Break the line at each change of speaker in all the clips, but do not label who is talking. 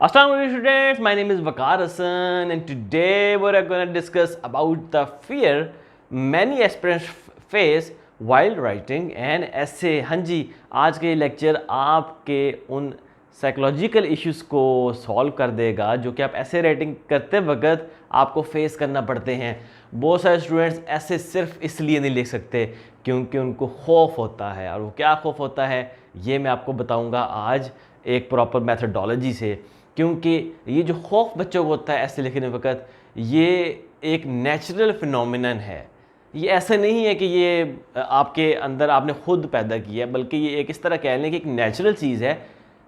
Assalamualaikum students, my name is Waqar Hassan and today we are going to discuss about the fear many aspirants face while writing an essay। हाँ जी, आज के lecture आपके उन psychological issues को solve कर देगा जो कि आप ऐसे राइटिंग करते वक्त आपको फेस करना पड़ते हैं। बहुत सारे स्टूडेंट्स ऐसे सिर्फ इसलिए नहीं लिख सकते क्योंकि उनको खौफ होता है, और वो क्या खौफ होता है ये मैं आपको बताऊंगा आज एक प्रॉपर मेथडोलॉजी से। क्योंकि ये जो खौफ बच्चों को होता है ऐसे लिखने वक्त, ये एक नेचुरल फिनोमिनन है। ये ऐसा नहीं है कि ये आपके अंदर आपने खुद पैदा किया है, बल्कि ये एक इस तरह कह लें कि एक नेचुरल चीज़ है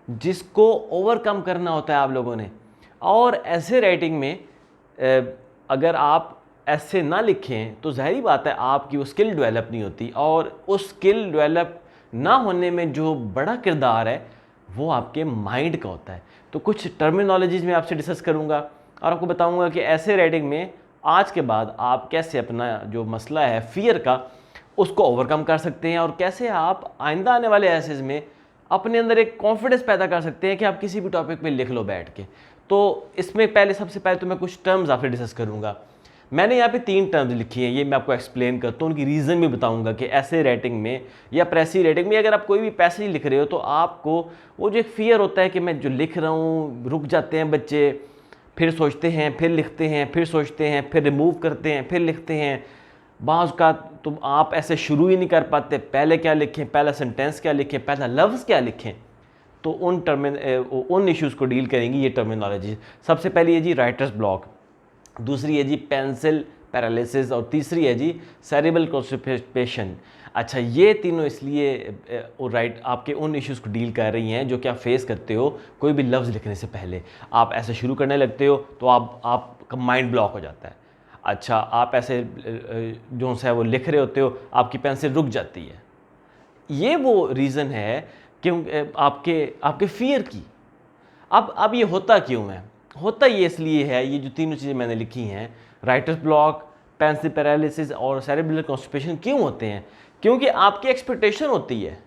जिसको ओवरकम करना होता है आप लोगों ने। और ऐसे राइटिंग में अगर आप ऐसे ना लिखें तो ज़ाहिरी बात है आपकी वो स्किल डेवलप नहीं होती, और उस स्किल डेवलप ना होने में जो बड़ा किरदार है वो आपके माइंड का होता है। तो कुछ टर्मिनोलॉजीज़ मैं आपसे डिस्कस करूंगा और आपको बताऊंगा कि ऐसे राइटिंग में आज के बाद आप कैसे अपना जो मसला है फियर का उसको ओवरकम कर सकते हैं, और कैसे आप आइंदा आने वाले एसेज में अपने अंदर एक कॉन्फिडेंस पैदा कर सकते हैं कि आप किसी भी टॉपिक पे लिख लो बैठ के। तो इसमें सबसे पहले तो मैं कुछ टर्म्स आपसे डिस्कस करूंगा। मैंने यहाँ पे 3 टर्म्स लिखी हैं, ये मैं आपको एक्सप्लेन करता हूँ, उनकी रीज़न भी बताऊंगा कि ऐसे राइटिंग में या प्रेसी राइटिंग में अगर आप कोई भी पैसेज लिख रहे हो तो आपको वो जो एक फियर होता है कि मैं जो लिख रहा हूँ, रुक जाते हैं बच्चे, फिर सोचते हैं, फिर लिखते हैं, फिर सोचते हैं, फिर रिमूव करते हैं, फिर लिखते हैं। बाज़ का तो आप ऐसे शुरू ही नहीं कर पाते, पहले क्या लिखें, पहला सेंटेंस क्या लिखें, पहला लफ्ज़ क्या लिखें। तो उन इश्यूज़ को डील करेंगी ये टर्मिनोलॉजी। सबसे पहली है जी राइटर्स ब्लॉक, दूसरी है जी पेंसिल पैरालिसिस, और तीसरी है जी सेरिब्रल कॉन्स्टिपेशन। अच्छा, ये तीनों इसलिए आपके उन इश्यूज़ को डील कर रही हैं जो कि आप फेस करते हो कोई भी लफ्ज़ लिखने से पहले। आप ऐसे शुरू करने लगते हो तो आपका माइंड ब्लॉक हो जाता है। अच्छा, आप ऐसे जो है वो लिख रहे होते हो, आपकी पेंसिल रुक जाती है। ये वो रीज़न है क्यों आपके फियर की। अब ये होता क्यों है? होता ये इसलिए है, ये जो तीनों चीज़ें मैंने लिखी हैं, राइटर्स ब्लॉक, पेंसिल पैरालिसिस और सेरिब्रल कॉन्स्टिपेशन, क्यों होते हैं? क्योंकि आपकी एक्सपेक्टेशन होती है,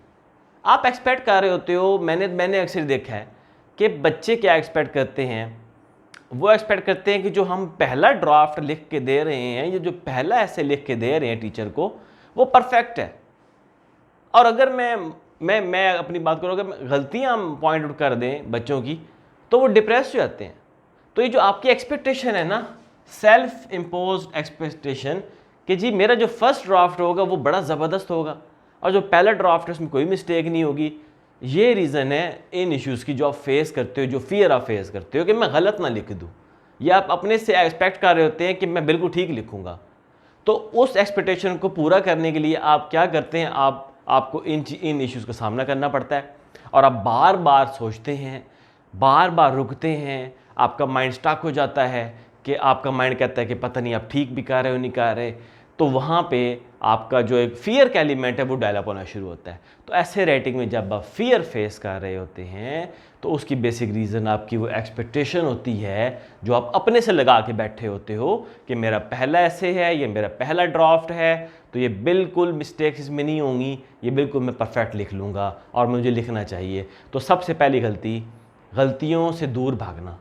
आप एक्सपेक्ट कर रहे होते हो। मैंने अक्सर देखा है कि बच्चे क्या एक्सपेक्ट करते हैं, वो एक्सपेक्ट करते हैं कि जो हम पहला ड्राफ्ट लिख के दे रहे हैं, ये जो पहला ऐसे लिख के दे रहे हैं टीचर को, वो परफेक्ट है। और अगर मैं अपनी बात करूँ, अगर गलतियाँ हम पॉइंट आउट कर दें बच्चों की तो वो डिप्रेस हो जाते हैं। तो ये जो आपकी एक्सपेक्टेशन है ना, सेल्फ इम्पोज्ड एक्सपेक्टेशन कि जी मेरा जो फर्स्ट ड्राफ्ट होगा वो बड़ा ज़बरदस्त होगा और जो पहला ड्राफ्ट है उसमें कोई मिस्टेक नहीं होगी, ये रीज़न है इन इश्यूज़ की जो आप फेस करते हो, जो फियर आप फेस करते हो कि मैं गलत ना लिख दूँ, या आप अपने से एक्सपेक्ट कर रहे होते हैं कि मैं बिल्कुल ठीक लिखूँगा। तो उस एक्सपेक्टेशन को पूरा करने के लिए आप क्या करते हैं, आपको इन इश्यूज़ का सामना करना पड़ता है, और आप बार बार सोचते हैं, बार बार रुकते हैं, आपका माइंड स्टक हो जाता है कि आपका माइंड कहता है कि पता नहीं आप ठीक भी कर रहे हो नहीं कर रहे। तो वहाँ पे आपका जो एक फियर का एलिमेंट है वो डेवलप होना शुरू होता है। तो ऐसे राइटिंग में जब आप फियर फेस कर रहे होते हैं तो उसकी बेसिक रीज़न आपकी वो एक्सपेक्टेशन होती है जो आप अपने से लगा के बैठे होते हो कि मेरा पहला ऐसे है, ये मेरा पहला ड्राफ्ट है, तो ये बिल्कुल मिस्टेक्स इसमें नहीं होंगी, ये बिल्कुल मैं परफेक्ट लिख लूँगा और मुझे लिखना चाहिए। तो सबसे पहली गलतियों से दूर भागना।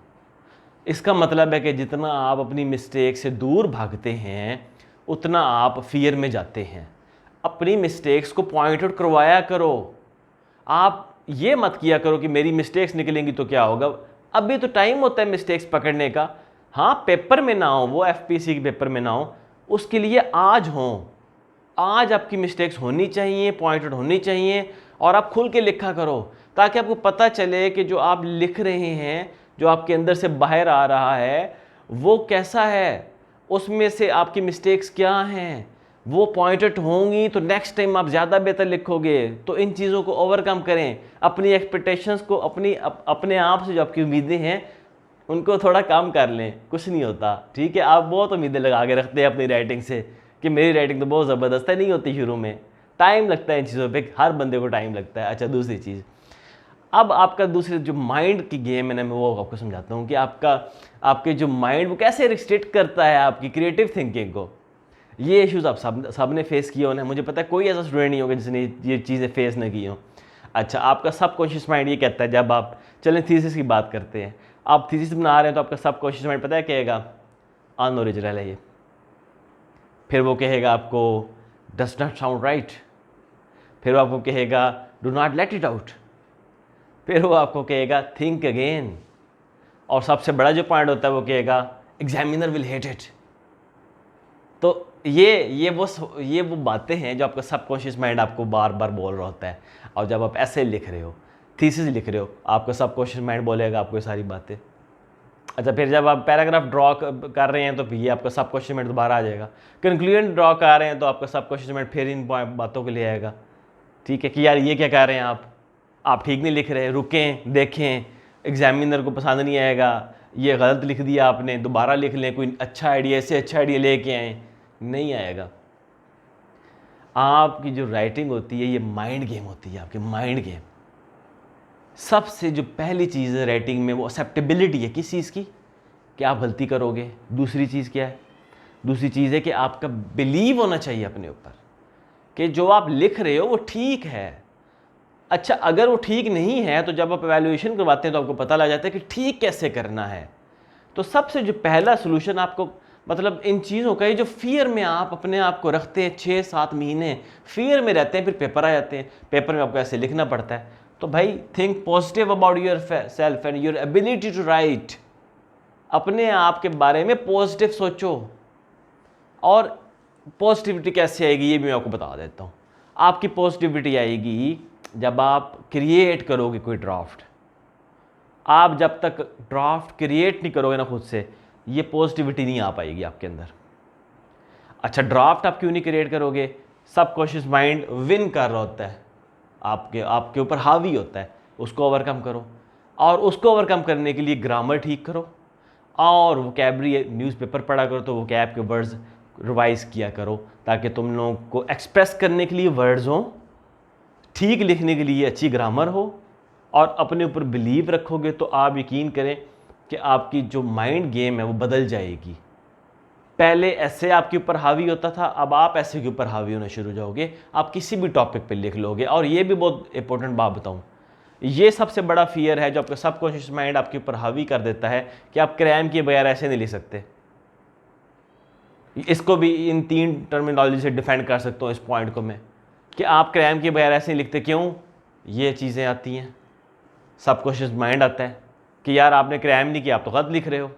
इसका मतलब है कि जितना आप अपनी मिस्टेक से दूर भागते हैं उतना आप फियर में जाते हैं। अपनी मिस्टेक्स को पॉइंट आउट करवाया करो। आप ये मत किया करो कि मेरी मिस्टेक्स निकलेंगी तो क्या होगा। अभी तो टाइम होता है मिस्टेक्स पकड़ने का। हाँ, पेपर में ना हो, वो एफपीसी के पेपर में ना हो, उसके लिए आज हो। आज आपकी मिस्टेक्स होनी चाहिए, पॉइंट आउट होनी चाहिए, और आप खुल के लिखा करो ताकि आपको पता चले कि जो आप लिख रहे हैं, जो आपके अंदर से बाहर आ रहा है, वो कैसा है, उसमें से आपकी मिस्टेक्स क्या हैं, वो पॉइंट आउट होंगी तो नेक्स्ट टाइम आप ज़्यादा बेहतर लिखोगे। तो इन चीज़ों को ओवरकम करें, अपनी एक्सपेक्टेशंस को, अपने आप से जो आपकी उम्मीदें हैं उनको थोड़ा कम कर लें। कुछ नहीं होता, ठीक है। आप बहुत उम्मीदें लगा के रखते हैं अपनी राइटिंग से कि मेरी राइटिंग तो बहुत ज़बरदस्त है, नहीं होती। शुरू में टाइम लगता है इन चीज़ों पे, हर बंदे को टाइम लगता है। अच्छा, दूसरी चीज़, अब आपका दूसरे जो माइंड की गेम है ना, मैं वो आपको समझाता हूँ कि आपके जो माइंड वो कैसे रिस्ट्रिक्ट करता है आपकी क्रिएटिव थिंकिंग को। ये इश्यूज़ आप सब ने फेस किए होने, मुझे पता है कोई ऐसा स्टूडेंट नहीं होगा जिसने ये चीज़ें फेस न की हो। अच्छा, आपका सबकॉन्शियस माइंड ये कहता है, जब आप चलें थीसिस की बात करते हैं, आप थीसिस बना रहे हैं तो आपका सबकॉन्शियस माइंड पता है कहेगा अनओरिजिनल है ये, फिर वो कहेगा आपको डज नॉट साउंड राइट, फिर वो आपको कहेगा do not let it out, फिर वो आपको कहेगा थिंक अगेन, और सबसे बड़ा जो पॉइंट होता है वो कहेगा एग्जामिनर विल हेट इट। तो ये वो बातें हैं जो आपका सबकॉन्शियस माइंड आपको बार बार बोल रहा होता है। और जब आप ऐसे लिख रहे हो, थीसिस लिख रहे हो, आपका सबकॉन्शियस माइंड बोलेगा आपको ये सारी बातें। अच्छा, फिर जब आप पैराग्राफ ड्रॉ कर रहे हैं तो ये आपका सबकॉन्शियस माइंड दोबारा आ जाएगा। कंक्लूजन ड्रॉ कर रहे हैं तो आपका सबकॉन्शियस माइंड फिर इन बातों के लिए आएगा, ठीक है, कि यार ये क्या कर रहे हैं आप ठीक नहीं लिख रहे, रुकें, देखें, एग्जामिनर को पसंद नहीं आएगा, ये गलत लिख दिया आपने, दोबारा लिख लें, कोई अच्छा आइडिया, इससे अच्छा आइडिया लेके आएँ, नहीं आएगा। आपकी जो राइटिंग होती है ये माइंड गेम होती है, आपकी माइंड गेम। सबसे जो पहली चीज़ है राइटिंग में वो एक्सेप्टेबिलिटी है किस चीज़ की, कि आप गलती करोगे। दूसरी चीज़ क्या है, दूसरी चीज़ है कि आपका बिलीव होना चाहिए अपने ऊपर कि जो आप लिख रहे हो वो ठीक है। अच्छा, अगर वो ठीक नहीं है तो जब आप एवेल्युएशन करवाते हैं तो आपको पता लग जाता है कि ठीक कैसे करना है। तो सबसे जो पहला सोल्यूशन आपको, मतलब इन चीज़ों का, ये जो फियर में आप अपने आप को रखते हैं, 6-7 महीने फियर में रहते हैं, फिर पेपर आ जाते हैं, पेपर में आपको ऐसे लिखना पड़ता है। तो भाई think positive about yourself and your ability to write. अपने आप के बारे में पॉजिटिव सोचो। और पॉजिटिविटी कैसे आएगी ये भी मैं आपको बता देता हूँ। आपकी पॉजिटिविटी आएगी जब आप क्रिएट करोगे कोई ड्राफ्ट। आप जब तक ड्राफ्ट क्रिएट नहीं करोगे ना खुद से, ये पॉजिटिविटी नहीं आ पाएगी आपके अंदर। अच्छा, ड्राफ्ट आप क्यों नहीं क्रिएट करोगे? सबकॉन्शियस माइंड विन कर रहा होता है, आपके ऊपर हावी होता है, उसको ओवरकम करो। और उसको ओवरकम करने के लिए ग्रामर ठीक करो और वोकैबुलरी, न्यूज़पेपर पढ़ा करो तो वोकैब के वर्ड्स रिवाइज किया करो, ताकि तुम लोगों को एक्सप्रेस करने के लिए वर्ड्स हों, ठीक लिखने के लिए अच्छी ग्रामर हो, और अपने ऊपर बिलीव रखोगे तो आप यकीन करें कि आपकी जो माइंड गेम है वो बदल जाएगी। पहले ऐसे आपके ऊपर हावी होता था, अब आप ऐसे के ऊपर हावी होना शुरू हो जाओगे। आप किसी भी टॉपिक पे लिख लोगे। और ये भी बहुत इंपॉर्टेंट बात बताऊं, ये सबसे बड़ा फियर है जो आपका सबकॉन्शियस माइंड आपके ऊपर हावी कर देता है कि आप क्रैम किए बगैर ऐसे नहीं लिख सकते। इसको भी इन 3 टर्मिनोलॉजी से डिफाइन कर सकता हूँ इस पॉइंट को मैं, कि आप क्रैम किए बगैर ऐसे नहीं लिखते। क्यों? ये चीज़ें आती हैं, सबकॉन्शियस माइंड आता है कि यार आपने क्रैम नहीं किया, आप तो गलत लिख रहे हो।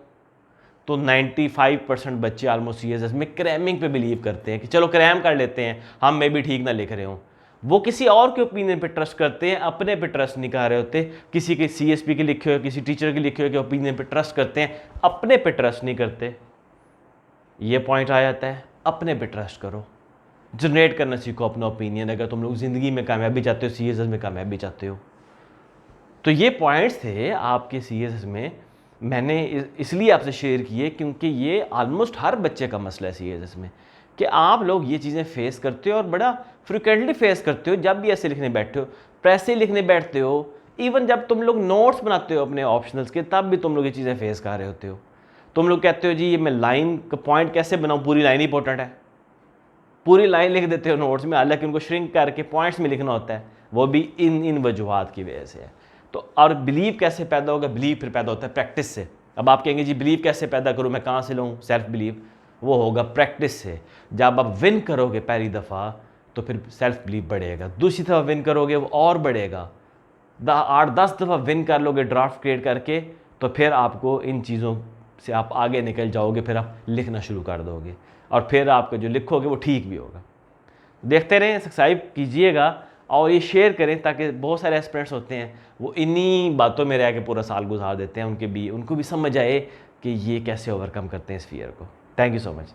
तो 95% बच्चे ऑलमोस्ट सीएसएस में क्रैमिंग पे बिलीव करते हैं कि चलो क्रैम कर लेते हैं, हम मैं भी ठीक ना लिख रहे हों। वो किसी और के ओपिनियन पे ट्रस्ट करते हैं, अपने पे ट्रस्ट नहीं कर रहे होते। किसी के सीएसपी के लिखे हुए, किसी टीचर के लिखे हुए के ओपिनियन पे ट्रस्ट करते हैं, अपने पे ट्रस्ट नहीं करते। ये पॉइंट आ जाता है, अपने पे ट्रस्ट करो, जनरेट करना सीखो अपना ओपिनियन। अगर तुम लोग ज़िंदगी में कामयाबी चाहते हो, सीएसएस में कामयाबी चाहते हो। तो ये पॉइंट्स थे आपके सीएसएस में, मैंने इसलिए आपसे शेयर किए क्योंकि ये ऑलमोस्ट हर बच्चे का मसला है सीएसएस में, कि आप लोग ये चीज़ें फेस करते हो और बड़ा फ्रिक्वेंटली फेस करते हो। जब भी ऐसे लिखने बैठते हो, प्रेसे लिखने बैठते हो, इवन जब तुम लोग नोट्स बनाते हो अपने ऑप्शनल्स के, तब भी तुम लोग ये चीज़ें फेस कर रहे होते हो। तुम लोग कहते हो जी ये मैं लाइन का पॉइंट कैसे बनाऊँ, पूरी लाइन इंपॉर्टेंट है, पूरी लाइन लिख देते हो नोट्स में, हालांकि उनको श्रिंक करके पॉइंट्स में लिखना होता है। वो भी इन वजूहात की वजह से है। तो और बिलीव कैसे पैदा होगा? बिलीव फिर पैदा होता है प्रैक्टिस से। अब आप कहेंगे जी बिलीव कैसे पैदा करूँ, मैं कहाँ से लूँ सेल्फ बिलीव? वो होगा प्रैक्टिस से। जब आप विन करोगे पहली दफ़ा तो फिर सेल्फ बिलीव बढ़ेगा, दूसरी दफ़ा विन करोगे वो और बढ़ेगा, 8-10 दफ़ा विन कर लोगे ड्राफ्ट क्रिएट करके, तो फिर आपको इन चीज़ों से आप आगे निकल जाओगे, फिर आप लिखना शुरू कर दोगे और फिर आपको जो लिखोगे वो ठीक भी होगा। देखते रहें, सब्सक्राइब कीजिएगा और ये शेयर करें, ताकि बहुत सारे एस्पिरेंट्स होते हैं वो इन्हीं बातों में रह के पूरा साल गुजार देते हैं, उनको भी समझ आए कि ये कैसे ओवरकम करते हैं इस फियर को। Thank you so much.